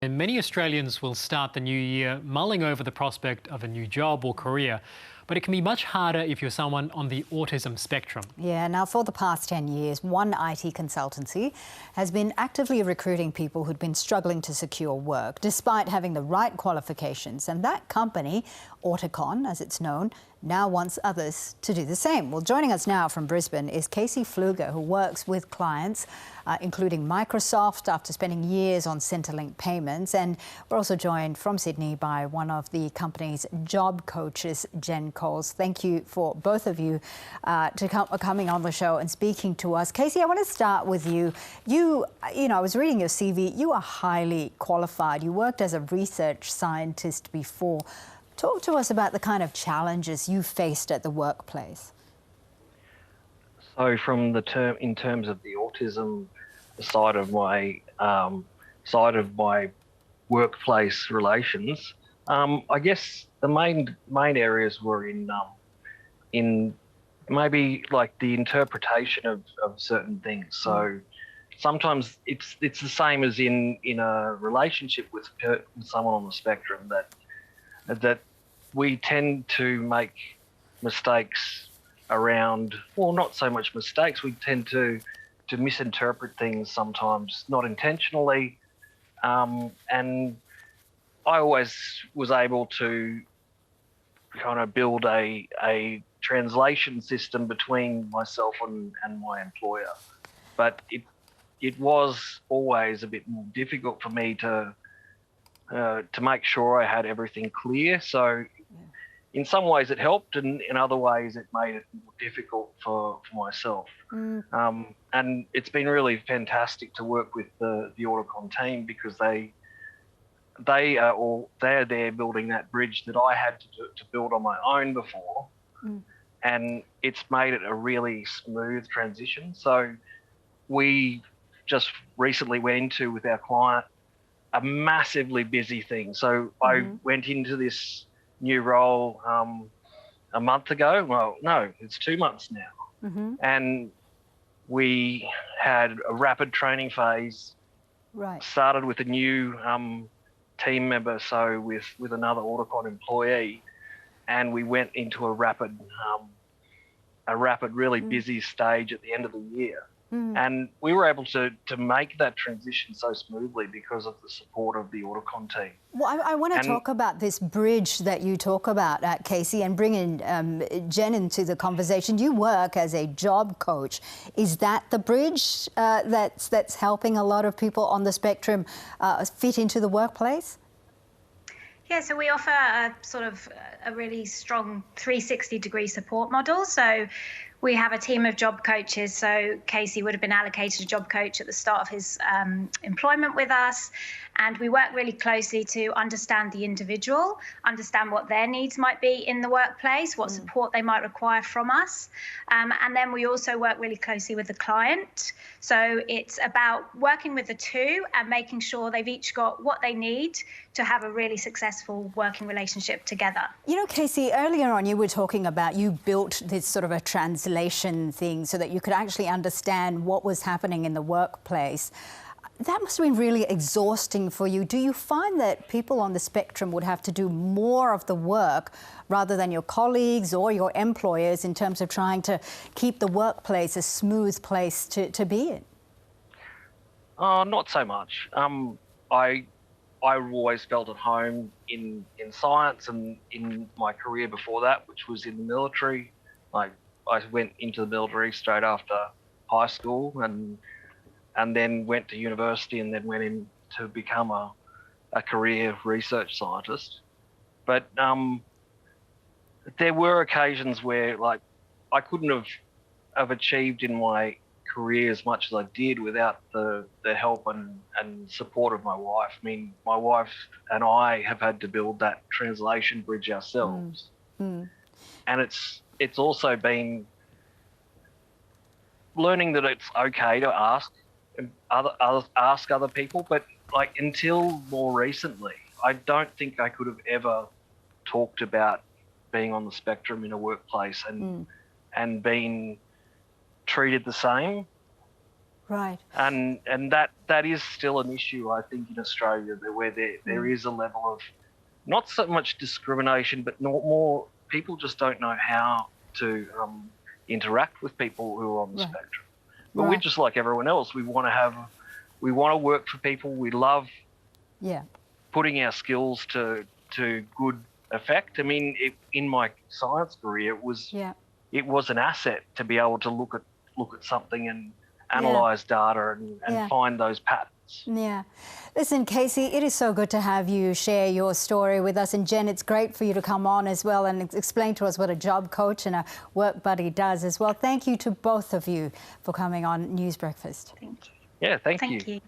And many Australians will start the new year mulling over the prospect of a new job or career, but it can be much harder if you're someone on the autism spectrum. Yeah, now for the past 10 years, one IT consultancy has been actively recruiting people who'd been struggling to secure work, despite having the right qualifications. And that company, Auticon, as it's known, now wants others to do the same. Well, joining us now from Brisbane is Casey Pfluger, who works with clients, including Microsoft, after spending years on Centrelink payments. And we're also joined from Sydney by one of the company's job coaches, Jen Coles. Thank you for both of you coming on the show and speaking to us. Casey, I want to start with you. I was reading your CV. You are highly qualified. You worked as a research scientist before. Talk to us about the kind of challenges you faced at the workplace. So, in terms of the autism side of my workplace relations, I guess the main areas were in maybe like the interpretation of certain things. So sometimes it's the same as in a relationship with someone on the spectrum that we tend to make mistakes around, well, not so much mistakes, we tend to misinterpret things sometimes, not intentionally. And I always was able to kind of build a translation system between myself and my employer. But it was always a bit more difficult for me to make sure I had everything clear. So in some ways it helped, and in other ways it made it more difficult for myself. And it's been really fantastic to work with the Auticon team, because they are there building that bridge that I had to build on my own before. And it's made it a really smooth transition. So we just recently went into, with our client, a massively busy thing. So I went into this new role a month ago. Well, no, it's 2 months now. And we had a rapid training phase. Right. Started with a new team member, so with another Auticon employee, and we went into a rapid, really busy stage at the end of the year. And we were able to make that transition so smoothly because of the support of the Auticon team. Well, I want to talk about this bridge that you talk about, Casey, and bring in Jen into the conversation. You work as a job coach. Is that the bridge that's helping a lot of people on the spectrum fit into the workplace? Yeah, so we offer a really strong 360-degree support model. So we have a team of job coaches. So Casey would have been allocated a job coach at the start of his employment with us. And we work really closely to understand the individual, understand what their needs might be in the workplace, what support they might require from us. And then we also work really closely with the client. So it's about working with the two and making sure they've each got what they need to have a really successful working relationship together. You know, Casey, earlier on you were talking about you built this sort of a translation thing so that you could actually understand what was happening in the workplace. That must have been really exhausting for you. Do you find that people on the spectrum would have to do more of the work rather than your colleagues or your employers in terms of trying to keep the workplace a smooth place to be in? Not so much. I always felt at home in science, and in my career before that, which was in the military. I went into the military straight after high school, and then went to university, and then went in to become a career research scientist. But there were occasions where, like, I couldn't have achieved in my career as much as I did without the help and support of my wife. I mean, my wife and I have had to build that translation bridge ourselves. And it's also been learning that it's okay to ask other people, but like until more recently, I don't think I could have ever talked about being on the spectrum in a workplace and being treated the same. Right. And that is still an issue, I think, in Australia, where there is a level of not so much discrimination, but more people just don't know how to interact with people who are on the spectrum. But we're just like everyone else. We want to work for people. We love putting our skills to good effect. I mean, in my science career, it was an asset to be able to look at something and analyse data and find those patterns. Yeah. Listen, Casey, it is so good to have you share your story with us. And Jen, it's great for you to come on as well and explain to us what a job coach and a work buddy does as well. Thank you to both of you for coming on News Breakfast. Thank you. Yeah, thank you. Thank you.